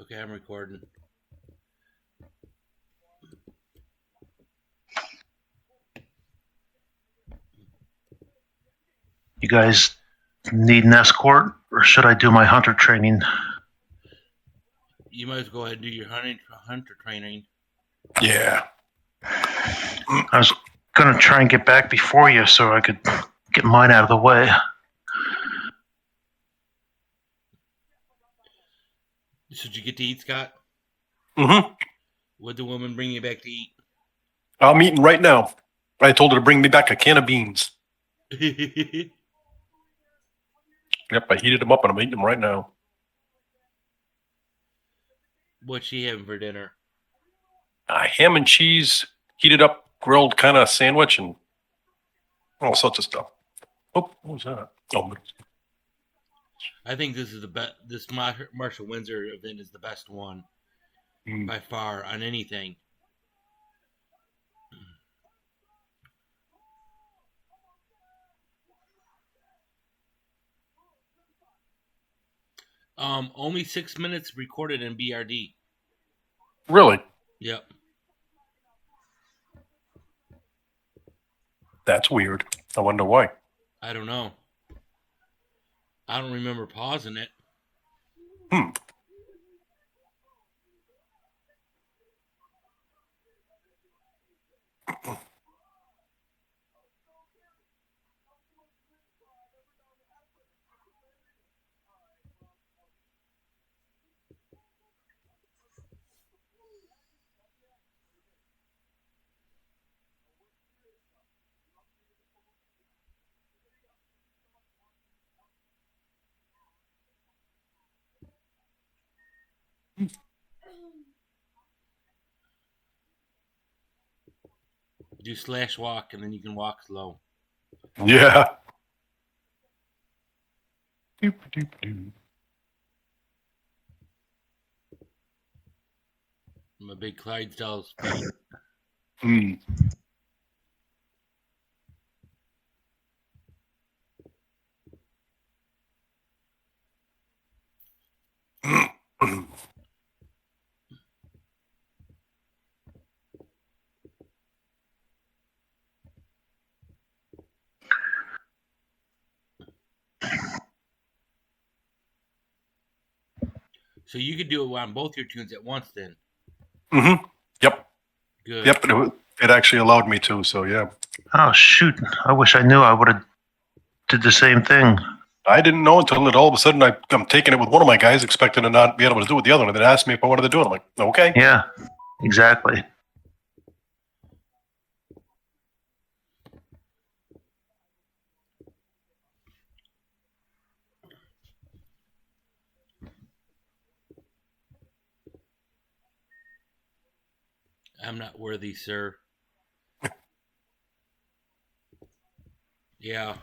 Okay, I'm recording. You guys need an escort, or should I do my hunter training? You might as well go ahead and do your hunter training. Yeah. I was gonna try and get back before you so I could get mine out of the way. So did you get to eat, Scott? Mm-hmm. Would the woman bring you back to eat? I'm eating right now. I told her to bring me back a can of beans. Yep, I heated them up and I'm eating them right now. What's she having for dinner? Ham and cheese, heated up, grilled kind of sandwich, and all sorts of stuff. Oh, what was that? Oh, I think this is the best. This Marshal Windsor event is the best one by far on anything. Only 6 minutes recorded in BRD. Really? Yep. That's weird. I wonder why. I don't know. I don't remember pausing it. Do slash walk and then you can walk slow. Yeah. Doop, doop, doop. I'm a big Clydesdale speed. So you could do it on both your tunes at once then. Yep. Good. Yep. It actually allowed me to, so yeah. Oh shoot! I wish I knew. I would have did the same thing. I didn't know until all of a sudden I'm taking it with one of my guys, expecting to not be able to do it with the other one. And then asked me if I wanted to do it. I'm like, okay. Yeah, exactly. I'm not worthy, sir. Yeah.